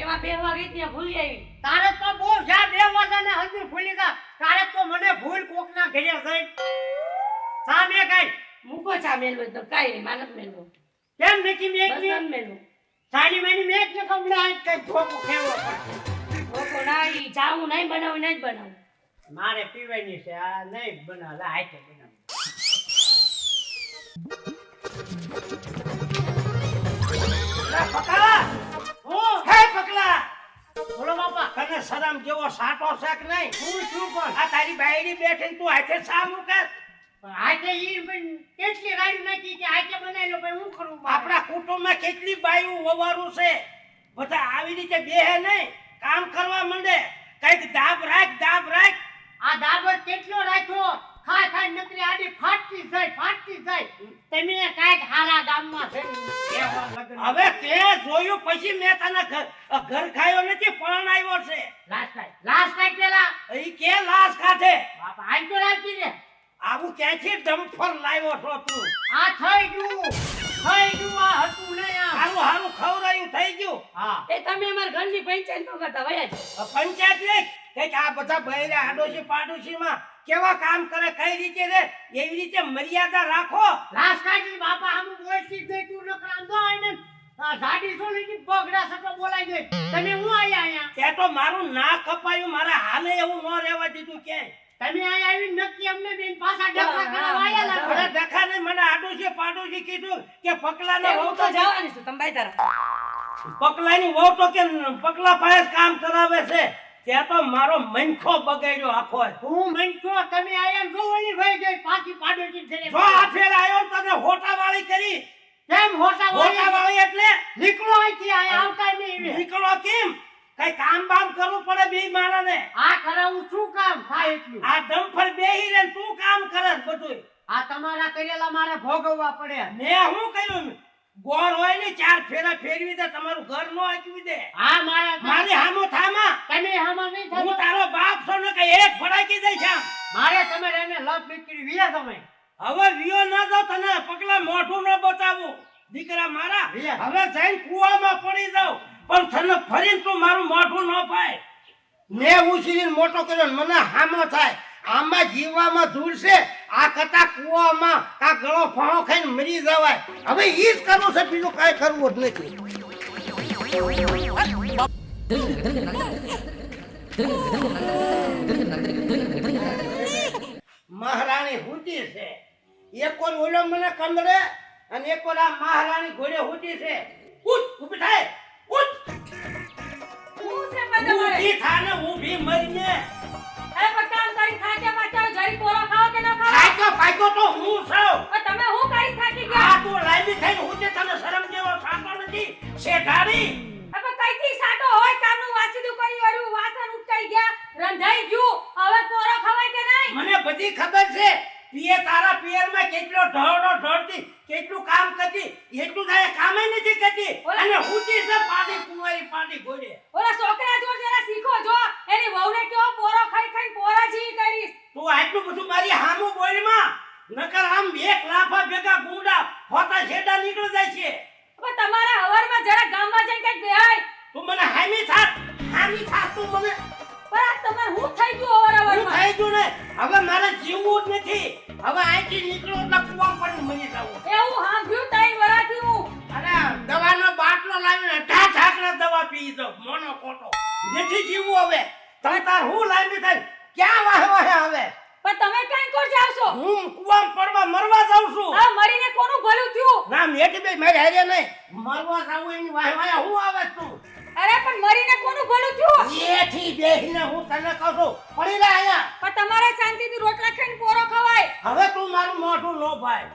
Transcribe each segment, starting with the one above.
માં બેહવા ગઈ ત્યાં ભૂલી આવી. તારે તો બહુ જ્યાં બે વાજાને હજી ભૂલી ગયા. તારે તો મને ભૂલ કોકના ઘરે જઈ સામે કઈ મૂકો ચા મેલવો તો કાઈ નહીં માનત મેલવો. કેમ નથી મેક બસ ની ન મેલવો. સાડી મેની મેક ને કમલે આજ કઈ ધોકો ખેવો લોકો નાઈ ચાવું નહીં બનાવું નહીં બનાવું. મારે પીવાની છે આ નહીં બનાવલા આઈ તો બનાવ પકલા હું હે પકલા બોલો બાપા તને શરમ જેવો સાટો શેક નહીં હું છું પણ આ તારી બાયડી બેઠી તું હાથે સા મૂકે આજે ઈ કેટલી ગાડી નાખી કે આજે બનાવી લો ભાઈ હું કરું આપણા કુટુંબમાં કેટલી બાયું વવારું છે બધા આવી રીતે બેહે નહીં કામ કરવા માંડે કઈક દાબ રાખ આ દાબર કેટલો રાખ્યો ખા ખા નકરી આડી ફાટતી જાય તમે કાઈક હારા ગામમાં છે એવા લગન હવે તે જોયું પછી મેં તને ઘર ખાયો નથી પણ આવ્યો છે લાસ્ટ ટાઈમ પેલા ઈ કે લાશ કાઢે બાપા આઈ તો રાખી દે આવું ક્યાંથી ડમ્ફર લાવ્યો છો તું આ થઈ ગયું આ હતું ને આ હારું ખવરાયું થઈ ગયું હા એ તમે અમાર ઘરની પંચાયત નો કરતા વયા જ. પંચાયત ને કે આ બધા બૈરા આડોશી પાડોશીમાં કેવા કામ કરે કઈ રીતે રે એવી રીતે મર્યાદા રાખો લાસ્ટ ટાઈમ બાપા આમ બોલતી દે તું નકરામ દો આને આ ગાડી સોલી ની બગડા સટો બોલાઈ દે તમે હું આયા તે તો મારું ના કપાયું મારા હાલે એવું ન રહેવા દીધું ક્યાંય તમે આયા આવી નક્કી અમને બેન પાછા ડખા કરવા આયા અરે લાગો ડખા નહીં મને આડોશી પાડોશી કીધું કે પકલાને હું વહુ તો તો જવાની છું તમે બાઈ તારા. પકલાની વહુ તો કે પકલા પાસે કામ કરાવે છે ત્યાં તો મારો મનખો બગાડ્યો આખો હું મનકો તમે આયા જો ઓલી ભાઈ ગઈ પાછી પાડોશી છે જો આ ફેર આવ્યો ને તને હોટાવાળી કરી કેમ હોટા હોટાવાળી એટલે નીકળો અહીંથી આયા આવતા નહીં નીકળો કેમ કઈ કામ બામ કરવું પડે બે માણસને આ કરાવું શું કામ થાય એટલું આ દમફળ બેહી રે તું કામ કરસ બધું આ તમારા કરેલા મારે ભોગવવા પડે મેં શું કર્યું ગોળ હોય ને ચાર ફેરા ફેરવી દે તમારું ઘર નો આચવી દે હા મારી હામો થામા તમે આમાં નહીં હું થતો તારો બાપ છો ને કઈ એક ફડાકી દઈશ આમ મારે તમે એને લપ બીકરી વિયા તમે હવે વિયો ના જાવ તને પગલા મોઢું ન બતાવું દીકરા મારા વિયા. હવે જઈને કુવામાં પડી જાવ પણ તને ફરીને તું મારું મોઢું ન પાય મેં ઉછીરીને મોટો કર્યો ને મને હામો થાય આમાં જીવવામાં ધૂળ છે આ કટા કુવામાં કા ગળો ફાંો ખાઈને મરી જવાય હવે ઈ જ કરવું છે બીજું કાંઈ કરવું જ નથી મહારાણી હુતી છે એક કોર ઓલો મને કંદડે અને એક કોર આ મહારાણી ઘોડે હુતી છે ઉઠ ઊભી થાય ઉઠ હું છે પણ તમારે. ઊભી થા ને ઊભી મરીને અરે પણ કામ કરી થાક્યા પાછા જરી પોરો ખાઓ કે ન ખાઓ. પાક્યો તો હું છું પણ તમે હું કરી થાકી આ ગયા. તું લાવી થઈને હુતી તને શરમ જેવો સાંતો નથી શેઠાડી હવે કઈથી સાટો હોય કામનું વાસીદું કરી વર્યું વાસણ ઉટકાઈ ગયા રંધાઈ ગયું હવે પોરો ખવાય કે નહીં. મને બધી ખબર છે તારા પિયરમાં કેટલો ઢળડો ઢળતી કેટલું કામ કરતી એટલું તારે કામે નથી કરતી અને હુતી છે પાડી કુંવારી પાડી ઘોડે ઓલા છોકરા જોડ જરા શીખો જો એની વહુને કેવો પોરો ખાઈ ખાઈ પોરાજી કરીશ. તું આટલું બધું મારી હામું બોલમાં નકર આમ એક લાફા ભેગા ગુંડા હોતા છેડા નીકળી જાય છે પણ તમારા હવારમાં જરા ગામમાં જઈને કઈક બેહાય. તું મને હામી થાત તું મને પણ આ તમારે હું થઈ ગયું હું હવારમાં. થઈ ગયું ને હવે મારે જીવવું જ નથી હવે અહીંથી નીકળો એટલે કુવામાં પડી મરી જાવું એવું હાંભળ્યું તઈ વરાથી હું. અને દવાનો બાટલો લાવીને ઢાકણા દવા પી દો મોનો કોટો નથી જીવવું હવે તમે તાર હું લાવી થાય ક્યાં વાહે હવે પણ તમે કઈ કોર જાવ છો. હું કુવામ પડવા મરવા જાઉં છું આ મરીને કોનું ભલું થયું. ના મેટી બે મારી હારે નહીં મરવા જાવું એની વાહે હું આવે તું અરે પણ મરીને કોનું ભલું થયું. એથી બેહીને હું તને કહું છું પડી રે આયા પણ તમારે શાંતિથી રોટલા ખાઈને પોરો ખવાય. હવે તું મારું મોઢું નો ભાઈ લે.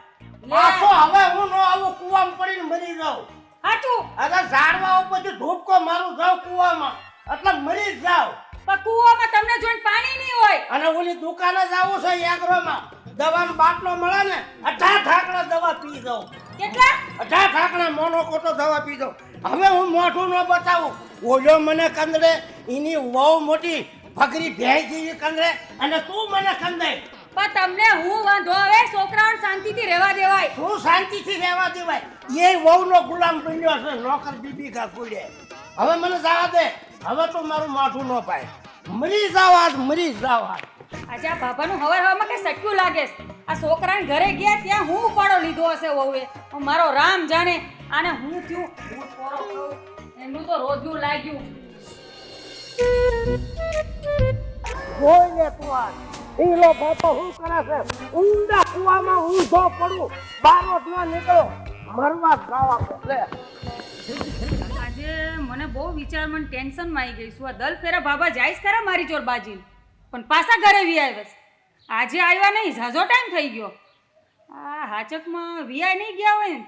પાછો હવે હું નો આવું કુવામ પડીને મરી જાઉં હાચું. અગર ઝાડવા ઉપરથી ધૂપકો મારું જાઉં કુવામાં એટલે મરી જ જાઉં પણ કૂવામાં તમને જોઈને પાણી નહીં હોય. અને ઓલી દુકાને જાવું છે એગ્રોમાં દવાનો બાટલો મળે ને 18 ઠાકડા દવા પી જાઉં કેટલા 18 ઠાકડા મોનો કોટો દવા પી જાઉં હવે હું મોઢું ન બતાવું ઓલો મને કંદડે એની વહુ મોટી ભગરી ભેંસ જેવી કંદડે અને તું મને કંદાય પણ તમને હું વાંધો આવે છોકરાઓને શાંતિથી રહેવા દેવાય. તું શાંતિથી રહેવા દેવાય એ વહુનો ગુલામ બન્યો છે નોકર બીબી કા કુડે હવે મને જવા દે. હવે તો મારું માથું ન પાય. મરી જાવ આજ, મરી જાવ આજ. આજે આ બાબાનું હવાર હવામાં કઈ સટક્યું લાગે છે. આ છોકરાને ઘરે ગયા ત્યાં હું ઉપાડો લીધો હશે વહુએ. મારો રામ જાણે આને હું થયું હું પોરો ખાઉં એમનું તો રોજનું લાગ્યું. જોઈ લે તું આ ઢીલો બાપો શું કરે છે. ઊંડા કુવામાં ઊંધો પડું, બારો ન નીકળો, મરવા ગાવા લે. આજે મને બહુ વિચારમાં ટેન્શનમાં આવી ગઈ છું. આ દલ ફેરા બાબા જાય ખરા મારી ચોર બાજી પણ પાછા ઘરે વી આવ્યા છે. આજે આવ્યા નહીં, ઝાઝો ટાઈમ થઈ ગયો. આ હાચકમાં વિયાય નહીં ગયા હોય ને.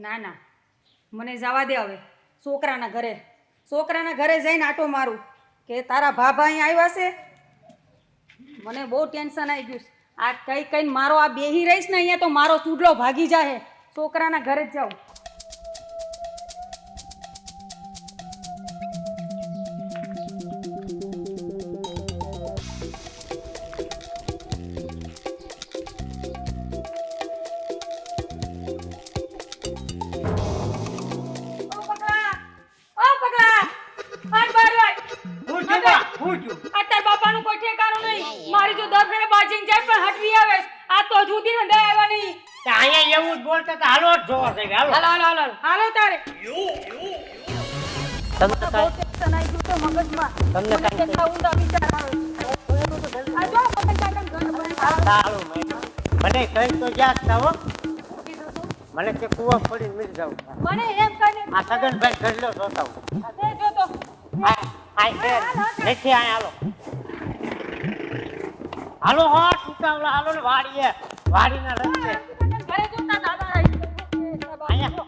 ના ના, મને જવા દે હવે છોકરાના ઘરે જઈને આટો મારું કે તારા ભાભા અહીં આવ્યા છે. મને બહુ ટેન્શન આવી ગયું છે. આ કઈ કઈ મારો આ બેહી રહીશ ને અહીંયા તો મારો ચૂડલો ભાગી જાય. છોકરાના ઘરે જ જાઉં. હું છું અત્યારે બાપાનું કોઈ ઠેકાણું નહીં. મારી જો દર ફેરે બાજીને જાય પણ હટવી આવે. આ તો હજુ સુધી ને આવ્યા નહીં. તે અહીંયા એવું જ બોલતા હતા. હાલો જ જોવા છે. હાલો હાલો હાલો હાલો હાલો તારે. તમને બહુ ટેન્શન આવી ગયું તો મગજમાં. તમને મને કેટલા ઊંડા વિચાર આવે. આ જો મગજ કાકાને ઘર બની. સારું મને કઈ તો યાદ ના હો. મને કે કુવા પડી મિલ જાવ. મને એમ કહીને આ સગનભાઈ ઘરલો જોતા હું. તે જો તો નથી આય હાલો હાલો હોટ ઉતાવળા હાલો ને વાડીના રસ્તે ઘરે જોતા દાદા અહીંયા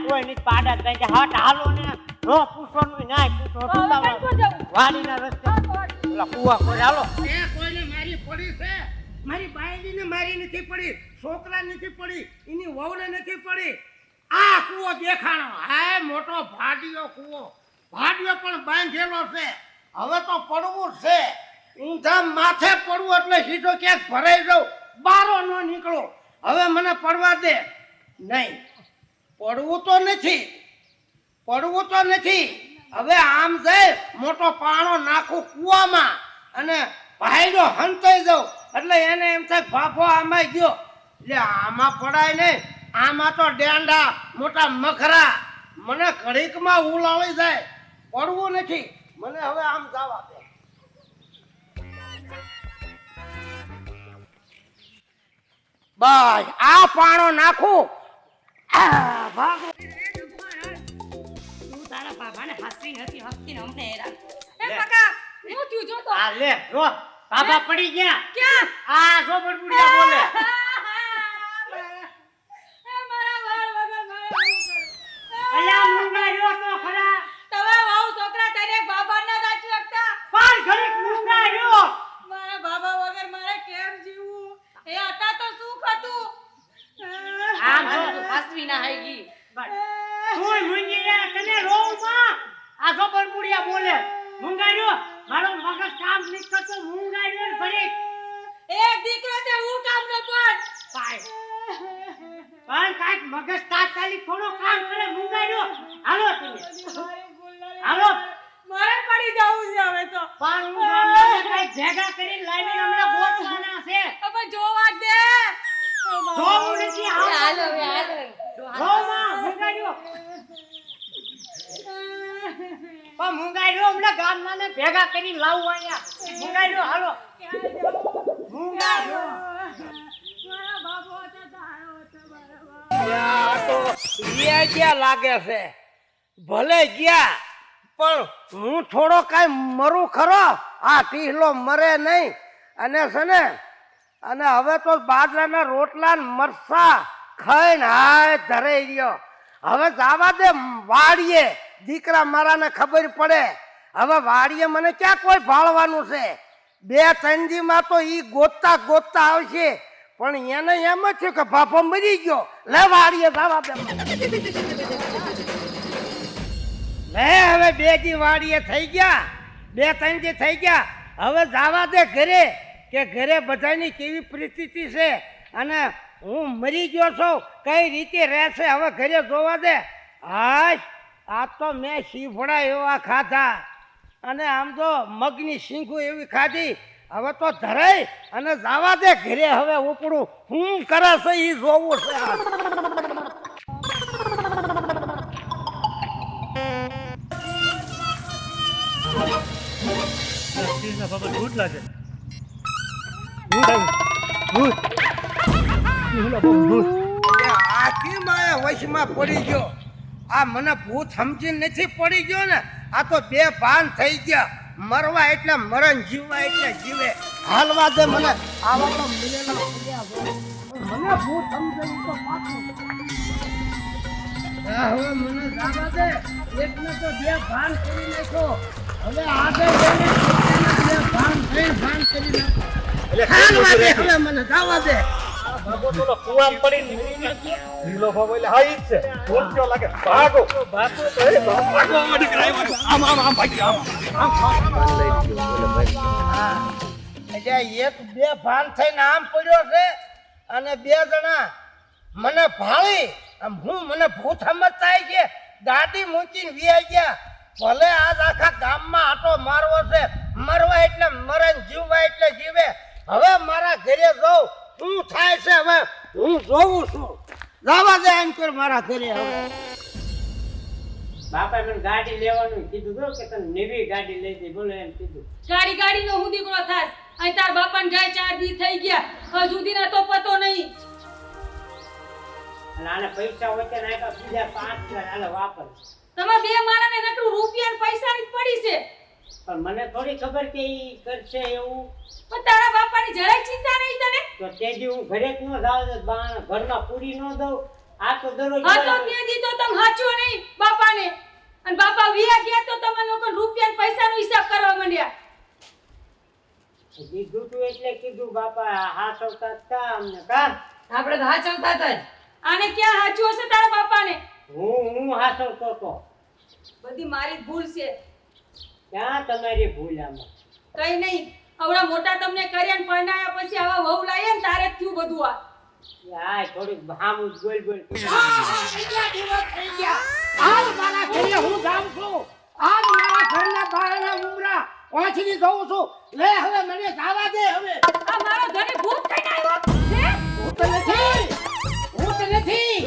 કોઈ નહીં પાડા થાય કે હટ હાલો ને નો પૂછવાનું નાય પૂછો ઉતાવળા વાડીના રસ્તે ઓલા કુવા કોઈ હાલો એ કોઈને મારી પડી છે. મારી બાયડીને મારી નથી પડી, છોકરા નથી પડી, એની વહુને નથી પડી. આ કૂવો દેખાણો. હા, મોટો ભાડિયો કૂવો. ભાડિયો પણ બાંધેલો છે. હવે તો પડવું છે. ઊંધા માથે પડવું એટલે સીધો ક્યાંક ભરાઈ જાઉં, બારો ન નીકળો. હવે મને પડવા દે. નહીં, પડવું તો નથી. હવે આમ જઈ મોટો પાણો નાખું કૂવામાં અને ભાઈડો હંતાઈ જાઉં એટલે એને એમ થાય બાપો આમાં ગયો. એટલે આમાં પડાય નહીં. આમાં તો ડેંડા મોટા મખરા મને ઘડીકમાં ઉલાળી જાય. પડવું નથી. મને હવે આમ જવા દે. બસ આ પાણો નાખું. ભાગો. તું તારા બાબાને હસી હતી હસતી અમને હેરાન. એ કાકા હું થયું જો તો. આ લે જો બાબા પડી ગયા. ક્યાં? આ જો બડબુડિયા બોલે. અલ્યા મુંગા રહ્યો તો ખરા. તમે વાવ છોકરા તારે બાબા ના દાચી શકતા. પાર ઘરે મુંગા રહ્યો. મારા બાબા વગર મારે કેમ જીવવું? એ હતા તો સુખ હતું. આમ જો હસવી ના હાઈગી. તું મુંગી ગયા તને રોવમાં. આ જો બડબુડિયા બોલે. મુંગા રહ્યો. મારો મગજ કામ નહીં કરતો. મુંગા રહ્યો ને ભરી. એક દીકરો છે હું કામ ન પણ. પાય. પણ કાંઈક મગજ તાત્કાલિક થોડો કામ કરે મુંગા રહ્યો. હાલો તમે. હાલો. મારે પડી જવું છે હવે તો. પણ હું ગામમાં કાંઈક ભેગા કરીને લાવીને હમણાં ગોતવાના છે. હવે જોવા દે. જોવું નથી. હાલો હવે હાલો. રોમાં મુંગા રહ્યો. પણ મુંગા રહ્યો હમણાં ગામમાં ને ભેગા કરીને લાવું અહીંયા. મુંગા રહ્યો હાલો. મુંગા રહ્યો. મારા બાબો હતો તારો હતો બરાબર. આ તો ગયા ગયા લાગે છે. ભલે ગયા પણ હું થોડો કાંઈ મરું ખરો. આ ટીહલો મરે નહીં. અને છે ને અને હવે તો બાજરાના રોટલા ને મરસા ખાઈને હાય ધરાઈ ગયો. હવે જવા દે વાડીએ. દીકરા મારાને ખબર પડે. હવે વાડીએ મને ક્યાં કોઈ ભાળવાનું છે. 2-3 દીમાં તો ઈ ગોતતા આવશે. પણ એને એમ જ થયું કે બાપો મરી ગયો. લે વાડીએ જવા દે. લે હવે 2 દી વાડીએ થઈ ગયા, 2-3 દી થઈ ગયા. હવે જવા દે ઘરે કે ઘરે બધાની કેવી પરિસ્થિતિ છે અને હું મરી ગયો છું કઈ રીતે રહેશે. હવે ઘરે જોવા દે. આજ આ તો મેં શીફળા એવા ખાધા અને આમ તો મગની શીંખું એવી ખાધી. હવે તો ધરાય અને જવા દે ઘરે. હવે ઉપડું હું કરે છે એ જોવું છે. આખી માયા વશમાં પડી ગયો. આ મને ભૂત સમજીને નથી પડી ગયો ને. આ તો બે ભાન થઈ ગયા. મરવા એટલે મરણ, જીવવા એટલે જીવે. હાલવા દે મને. આવા તો મિલેલા પડ્યા છે. મને ભૂત સમજે તો પાછું. હવે મને જાવા દે. એકને તો બે ભાન કરી નાખ્યો. હવે આગળ જઈને બે ભાન થઈ ભાન કરી નાખો. હાલવા દે. હવે મને જાવા દે. ભાગો તો કુવામ પડીને ઢીલો ભાગો એટલે હા ઈ જ છે. ભૂત્યો લાગે ભાગો ભાગો ભાગો ડ્રાઈવર આમ ભાગી આમ એટલે એક બે ભાન થઈને આમ પડ્યો છે અને બે જણા મને ભાળી. આમ હું મને ભૂત સમજતા છે. ગાડી મૂકીને વ્યાઈ ગયા. ભલે આજ આખા ગામમાં આટો મારવો છે. મરવા એટલે મરણ, જીવવા એટલે જીવે. હવે મારા ઘરે જાઉં. શું થાય છે હવે હું જોઉં છું. જવા દે એમ કર મારા ઘરે. હવે બાપા મને ગાડી લેવાનું કીધું તો કે તને નવી ગાડી લઈ દે. બોલો એમ કીધું. ગાડીનો હું દીકરો થાસ. અહીં તાર બાપાને જાય 4 દી થઈ ગયા. હજુ સુધીના તો પતો નહીં. અને આને પૈસા હોય કે નાખા બીજા 5 હજાર આલે વાપર. તમારે બે મારાને નકરું રૂપિયા ને પૈસાની જ પડી છે. પણ મને થોડી ખબર કે ઈ કરશે એવું. પણ તારા બાપાની જરાય ચિંતા નહીં તને. તો તેજી હું ઘરે જ ન જાવ દે. ઘરમાં પૂરી ન દઉં. આ તો દરરોજ હા તો તે દી તો તમે હાચો નહીં બાપાને. અને બાપા વિયા ગયા તો તમે લોકો રૂપિયા ને પૈસાનો હિસાબ કરવા માંડ્યા. કીધું તું એટલે કીધું બાપા હાચવતા હતા અમને કામ. આપણે તો હાચવતા હતા જ. આને ક્યાં હાચું હશે તારા બાપાને? હું હાચવતો તો. બધી મારી જ ભૂલ છે. ક્યાં તમારી ભૂલ આમાં? કઈ નહીં. આવડા મોટા તમને કર્યા ને પરણાયા પછી આવા વહુ લાયા ને તારે જ થયું બધું આ. આ થોડીક ભામું બોલ બોલ. કેટલા દિવસ થઈ ગયા. આજ મારા ઘરે હું જાઉં છું. આજ મારા ઘરના બારણા ઉમરા પહોંચીને જઉં છું. લે હવે મને જવા દે. હવે આ મારો ઘરે ભૂત થઈને આવ્યો છે. ભૂત નથી. ભૂત નથી.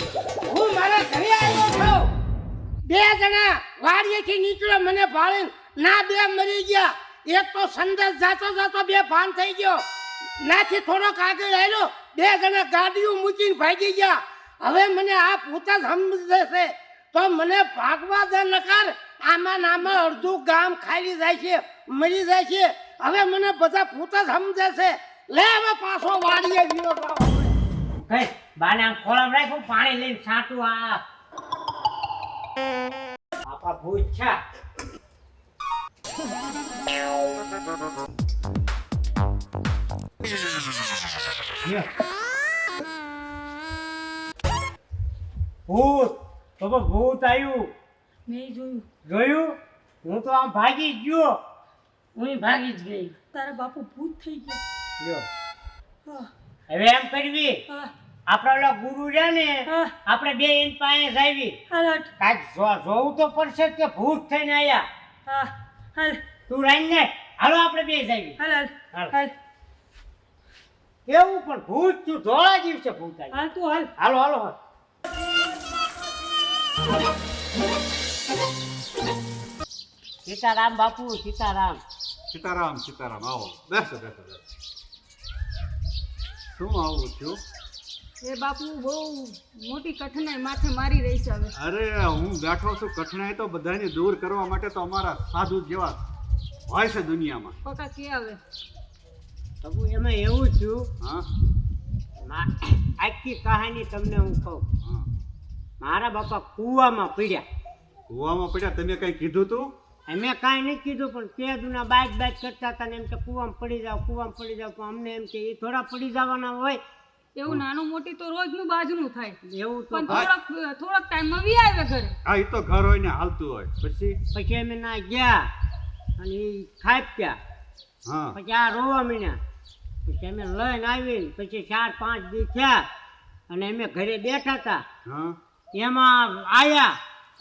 હું મારા ઘરે આવ્યો છું. બે જણા વાડીએથી નીકળ્યો મને ભાળીને. ના બે મરી ગયા. એક તો સંદેશ જાતો જાતો બે ભાન થઈ ગયો. નાથી થોડોક આગળ આવ્યો. બે જણા ગાડીઓ મૂકીને ભાગી ગયા. હવે મને આ ભૂત જ સમજે છે. તો મને ભાગવા દે નકર આમાં નામાં અડધું ગામ ખાલી જાય છે, મરી જાય છે. હવે મને બધા ભૂત જ સમજે છે. લે હવે પાછો વાડીએ ગયો. હે બાને આમ ખોળામાં રાખ્યું પાણી લઈને છાંટું. આ આપા ભૂત છે. ભૂત બાબા ભૂત આવ્યું. મેં જોયું. જોયું? હું તો આમ ભાગી જ ગયો. હું ભાગી જ ગઈ. તારા બાપુ ભૂત થઈ ગયા. લ્યો હા, હવે એમ કરવી. હા, આપણા ઓલા ગુરુ છે ને હા. આપણે બે એન પાસે જાવી. હાલ હટ. કાંઈક જોવું તો પડશે જ કે ભૂત થઈને આયા. હા, હાલ તું રાઈને હાલો આપણે બે જાવી. હાલ હાલ હાલ. હાલ કેવું પણ ભૂત તું ધોળા દિવસે ભૂત આવી. હાલ તું હાલ. હાલો હાલો હાલો. સીતારામ બાપુ સીતારામ. સીતારામ સીતારામ આવો બેસો બેસો બેસો. શું આવું થયું? એ બાપુ બહુ મોટી કઠણાઈ માથે મારી રહી છે હવે. અરે હું બેઠો છું. કઠણાઈ તો બધાને દૂર કરવા માટે તો અમારા સાધુ જેવા હોય છે દુનિયામાં. પકા કે હવે બાપુ એમાં એવું થયું. હા આખી કહાની તમને હું કહું. હા. મારા બાપા કૂવામાં પડ્યા. કૂવામાં પડ્યા. તમે કઈ કીધું તું? અમે કાંઈ નથી કીધું પણ તે દુના બાઈક કરતા હતા ને એમ કે કૂવામાં પડી જાવ કૂવામાં પડી જાવ. પણ અમને એમ કે એ થોડા પડી જવાના હોય. એવું નાનું મોટી તો રોજનું બાજુનું થાય. એવું તો પણ થોડોક ટાઈમમાં વી આવે ઘરે. હા એ તો ઘર હોય ને હાલતું હોય. પછી પછી અમે ના ગયા અને એ ખાપ્યા. હા પછી આ રોવા મીણ્યા. પછી અમે લઈને આવીને પછી 4-5 દી થયા અને અમે ઘરે બેઠા હતા. હા એમાં આયા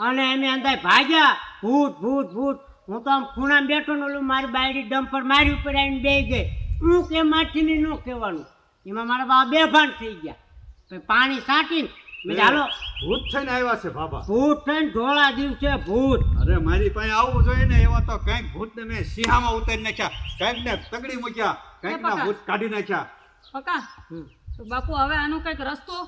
અને એમે અંદર ભાગ્યા ભૂત ભૂત ભૂત. હું તો આમ ખૂણામાં બેઠો ને ઓલું મારી બાયડી ડમ્પર મારી ઉપર આવીને બેસી ગઈ. હું કે માઠીને ન કહેવાનું. એમાં મારા બાબા બેભાન થઈ ગયા. પછી પાણી છાંટીને મેં કીધું, હાલો ભૂત થઈને આવ્યા છે બાબા. ભૂત થઈને ધોળા દિવસે ભૂત. અરે મારી પાસે આવવું જોઈએ ને. એવા તો કંઈક ભૂતને મેં સિંહામાં ઉતારી નાખ્યા, કંઈક ને તગડી મૂક્યા, કંઈક ના ભૂત કાઢી નાખ્યા. પકા તો બાપુ હવે આનો કંઈક રસ્તો.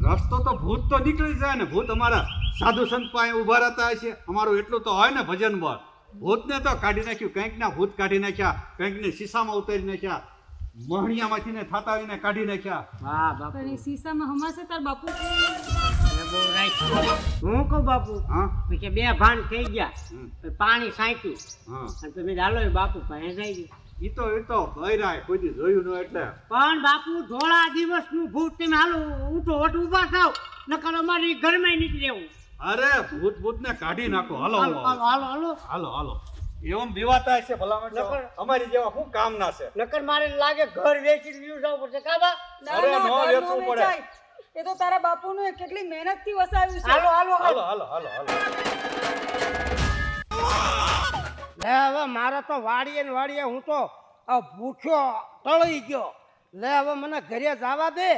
રસ્તો તો ભૂત તો નીકળી જાય ને. ભૂત અમારા સાધુ સંત પાસે ઉભા રહેતા હશે. અમારું એટલું તો હોય ને ભજન બોલ. ભૂતને તો કાઢી નાખ્યું, કંઈક ના ભૂત કાઢી નાખ્યા, કંઈક ને શીશામાં ઉતારી નાખ્યા, મહણિયામાંથી ને થાતાવીને કાઢી નાખ્યા. વાહ બાપુ, પણ એ શીશામાં હમાશે તાર બાપુ. મને બહુ રાખ્યું. હું કહું બાપુ, હા પછી બે ભાન થઈ ગયા. હમ. પછી પાણી છાંટ્યું હા અને તમે હાલો એ બાપુ પાસે જઈ ગયું. એ તો બૈરાય કોઈ દી જોયું ન એટલે. પણ બાપુ ધોળા દિવસનું ભૂત તમે હાલો ઉઠો વટ ઊભા થાવ નકર અમારી ઘરમાં નીકળી રહેવું. અરે ભૂત ને કાઢી નાખો. હાલો હાલો હાલો હાલો હાલો હાલો હાલો. એમ બીવાતા હશે ભલામણ તો. અમારી જેવા શું કામ ના છે. નકર મારે લાગે ઘર વેચીને વ્યૂ જવું પડશે કાબા. અરે નો વેચવું પડે. એ તો તારા બાપુનું કેટલી મહેનતથી વસાવ્યું છે. હાલો હાલો હાલો હાલો હાલો હાલો. લે હવે મારે તો વાડીએ ને વાડીએ હું તો ભૂખ્યો તળી ગયો. લે હવે મને ઘરે જવા દે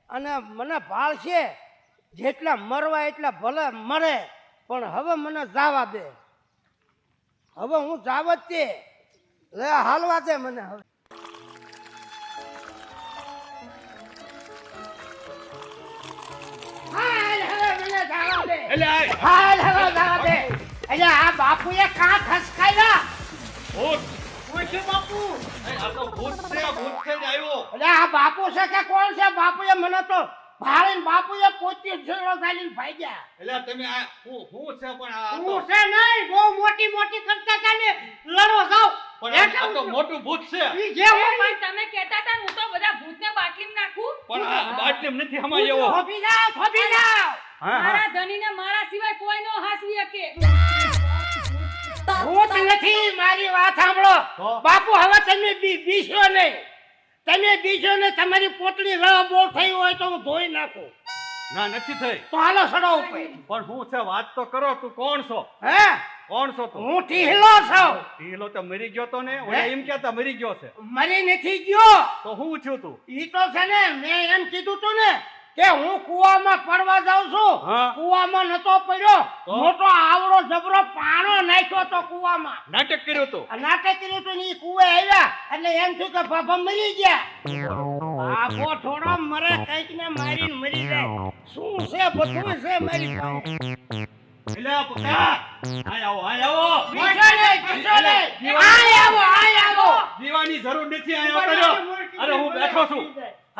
અને મને ભાળશે. જેટલા મરવા એટલા ભલે મરે, પણ હવે મને જવા દે. હવે હું જાવ જ તે. લે હાલવા દે મને હવે. હાલ હવે મને જવા દે. હાલ હવે જવા દે. એટલે આ બાપુએ કાં ખસકાયા? ભૂત પૂછ્યું બાપુ. આ તો ભૂત છે. ભૂત થઈને આવ્યો. એટલે આ બાપુ છે કે કોણ છે? બાપુએ મને તો ભાળીને બાપુએ પોતી છેડો ચાલીને ભાગ્યા. એટલે તમે આ હું છે પણ આ તો હું છે નહીં બહુ મોટી મોટી કરતા ચાલે લડો જાવ. પણ આ તો મોટું ભૂત છે. ઈ જે હોય પણ તમે કહેતા હતા ને હું તો બધા ભૂતને બાટલીમાં નાખું. પણ આ બાટલીમ નથી હમાય એવો. થોભી જાઓ, થોભી જાઓ. હા હા મારા ધણીને મારા સિવાય કોઈ નો હાસવી શકે. ભૂત નથી, મારી વાત સાંભળો. તો? બાપુ હવે તમે બીજો નહીં. તમે બીજો ને તમારી પોટલી બોળ થઈ હોય તો હું ધોઈ નાખું. ના નથી થઈ. તો હાલો સડો ઉપર. પણ હું છે વાત તો કરો. તું કોણ છો? હે? કોણ છો તું? હું ટીહલો છું. ઢીલો તો મરી ગયો તો ને. ઓલા એમ કહેતા મરી ગયો છે. મરી નથી ગયો. તો હું છું તું? ઈ તો છે ને, મેં એમ કીધું તું ને કે હું કુવામાં પડવા જાઉં છું. હા. કુવામાં નતો પડ્યો. તો? મોટો આવડો જબરો પાણો નાખ્યો તો કુવામાં. નાટક કર્યું તું. આ નાટક કર્યું તું ને ઈ કુવે આવ્યા એટલે એમ થયું કે બાપા મરી ગયા. બાપો થોડો મરે કઈક ને મારીને મરી જાય. શું છે? બધું છે મારી પાસે. એટલે પકા આય આવો આય આવો. બીજો નહીં, બીજો નહીં. આય આવો, આય આવો. દીવાની જરૂર નથી. આય કર્યો. અરે હું બેઠો છું.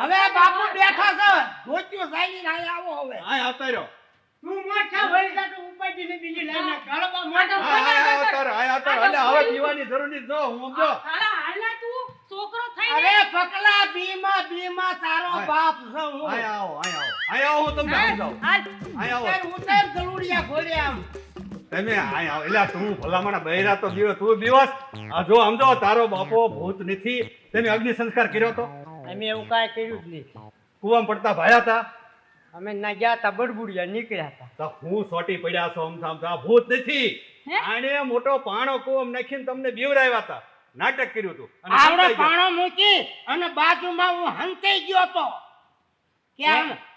હવે બાપુ બેઠા છે. ધોત્યું સાઈલી આય આવો હવે. આય આવતા રહ્યો. તું મોટા વળી જા તો ઉપાડીને બીજી લઈ નાખ. હાલો બા મોટા. આય આવતા રહ્યો. આય આવતા રહ્યો. એટલે હવે દીવાની જરૂર નથી. જો હું સમજો. હાલા હાલા તું છોકરો થઈને. અરે પકલા બીમા તારો આય. બાપ છે હું. આય આવો આય આવો. આય આવો હું તમને સમજાવું. હાલ. આય આવો. ઉતર ગલુડિયા ઘોડે આમ. તમે આય આવો. એટલે તું ભલામણ બહેરા તો દીવો તું દિવસ. આ જો સમજો તારો બાપો ભૂત નથી. તમે અગ્નિ સંસ્કાર કર્યો તો? અમે એવું કાંઈ કર્યું જ નહીં. કુવામાં પડતા ભાયા હતા. અમે ના ગયા તા બડબુડિયા નીકળ્યા હતા. તો હું સોટી પડ્યા છો અમથા ભૂત નથી. હે? આને મોટો પાણો કુવમ નાખીને તમને બીવરાવ્યા હતા. નાટક કર્યું હતું. અને આવડો સંતાઈ ગયા. પાણો મૂકી અને બાજુમાં હું હંતાઈ ગયો તો કે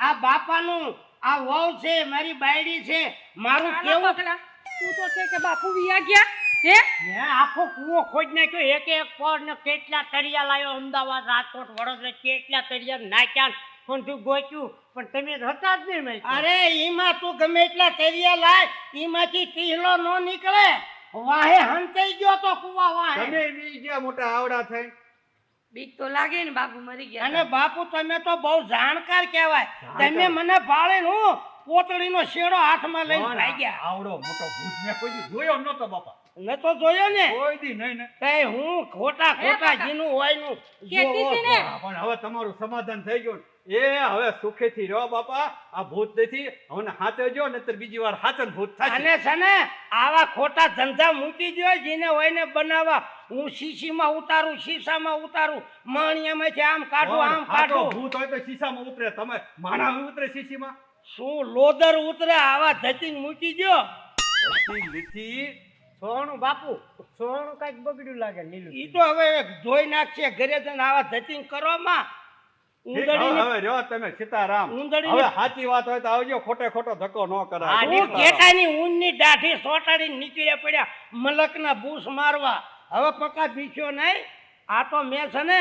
આ બાપાનું આ વહુ છે, મારી બાયડી છે, મારું હાલો કેવું. પકલા. તું તો છે કે બાપુ વિયા ગયા હે? મેં આખો કૂવો ખોજ નાખ્યો. એક એક પર ને કેટલા તળિયા લાવ્યો. અમદાવાદ, રાજકોટ, વડોદરા કેટલા તળિયા નાખ્યા ને ઊંધું ગોચ્યું. પણ તમે હતા જ નહીં મેં. અરે ઈમાં તું ગમે એટલા તરિયા લાય, ઈમાંથી ટીહલો નો નીકળે. વાહે હંતાઈ ગયો તો કુવા વાહે. તમે બી ગયા મોટા આવડા થઈ. બીક તો લાગે ને બાપુ મરી ગયા. અને બાપુ તમે તો બહુ જાણકાર કહેવાય. તમે મને ભાળીને હું પોતળીનો શેડો હાથમાં લઈને ભાગ્યા. આવડો મોટો ભૂત મેં કોઈ દી જોયો નતો બાપા. મેં તો જોયો ને. કોઈ દી નહીં ને. તે હું ખોટા જીનું હોય નું કહેતી હતી ને. હા, પણ હવે તમારું સમાધાન થઈ ગયું ને. એ હવે સુખેથી રહો બાપા. આ ભૂત નથી. હવે હાથે જો નહીતર બીજી વાર હાથન ભૂત થશે. અને છે ને આવા ખોટા ધંધા મૂકી દો. જેને હોય ને બનાવવા. હું શીશીમાં ઉતારું, શીશામાં ઉતારું, માણિયામાંથી આમ કાઢું, આમ હાથો કાઢું. ભૂત હોય તો શીશામાં ઉતરે. તમે માણા ઉતરે શીશીમાં. શું લોદર ઉતરે આવા ધતિંગ મૂકી ગયો લીધી સોનું બાપુ સોનું કઈક બગડ્યું લાગે લીલું ઈ તો હવે ધોઈ નાખશે ઘરે જઈને આવા ધતિંગ કરવામાં હવે રહ્યો તમે સીતારામ ઉંદરડીની- હવે સાચી વાત હોય તો આવજો ખોટે ખોટો ધક્કો ન કરાય હું ઘેટાની ઊનની દાઢી સોટાડીને નીકળ્યા પડ્યા મલકના બૂસ મારવા હવે પક્કા પીછ્યો નહીં આ તો મેં છે ને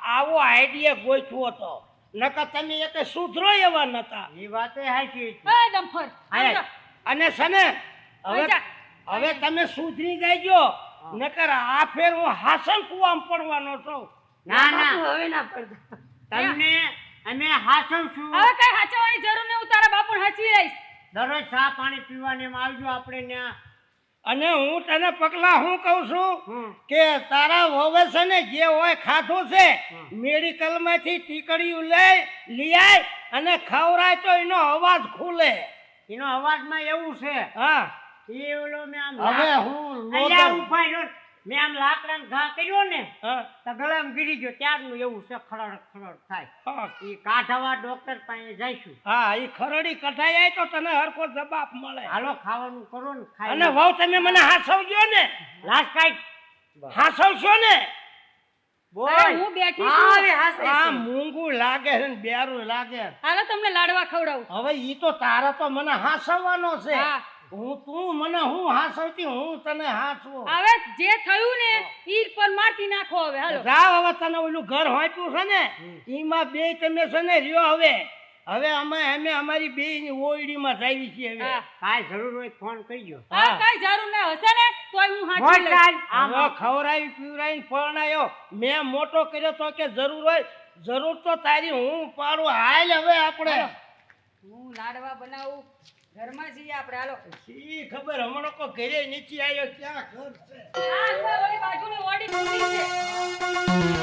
આવો આઈડિયા ગોઠવો હતો નકર તમે એક સુધરો એવા નતા એ વાતે હાચી એ ડમ્ફર આય. અને છે ને હવે અચ્છા. હવે તમે સુધરી જાયજો નકર આ ફેર હું હાસન કુવામાં પડવાનો છું ના ના હવે ના પડતા તમને અમે હાસવ છું હવે કઈ હાચવવાની જરૂર નહીં, હું તારા બાપુને હાચવી લઈશ. દરરોજ ચા પાણી પીવાને એમ આવજો આપણે ત્યાં અને હું તને પગલા હું કહું છું હમ. કે તારા વહુ છે ને જે હોય ખાધું છે મેડિકલ માંથી ટીકડીયું લઈ આય અને ખવરાય તો એનો અવાજ ખુલે એનો અવાજમાં એવું છે હા એ ઓલો મેં આમ હવે હું અલ્યા લોદર- ઉભા રહ્યો. મેં આમ લાકડાનો ઘા કર્યો ને હા, તો ગળામાં ગીરી ગયો ત્યારનું એવું છે ખરડ ખરડ થાય હા, એ કાઢવા ડોક્ટર પાસે જઈશું હા એ ખરડી કઢાઈ જાય તો તને હરખો જવાબ મળે હાલો ખાવાનું કરો ને ખાઈ અને વહુ તમે મને હાસવજો ને લાસ્ટ કાઈ હાસવશો ને અરે હું બેઠી હા, છું. હવે હાસે આ છે. મૂંગું લાગે છે ને બેરું લાગે હાલો તમને લાડવા ખવડાવું. હવે ઈ તો તારા તો મને હાસવવાનો છે હા. તું મને હું હાસવતી હું તને હાસવું હવે જે થયું ને ઈ પર મારતી નાખો હવે હાલો. જાવ હવે તને ઓલું ઘર હોંપ્યું છે ને એમાં બે તમે છે ને રહ્યો હવે અમે અમારી બે ની ઓયડીમાં જાવી છીએ હવે હા. કાંઈ જરૂર હોય તો ફોન કરજો હા કઈ જરૂર ના હશે ને તોય હું હાચવી લઈશ. મોટા આમ હવે ખવડાવી પીવડાવીને પરણાયો મેં મોટો કર્યો તો કે જરૂર હોય જરૂર તો તારી હું પાડું હાલ હવે આપણે હું લાડવા બનાવું ઘરમાં જઈએ આપણે હાલો. શી ખબર હમણાં કો ઘરે નીચે આવ્યો ક્યાં ઘર છે આ અંદર ઓલી બાજુની ઓડી ખુલ્લી છે.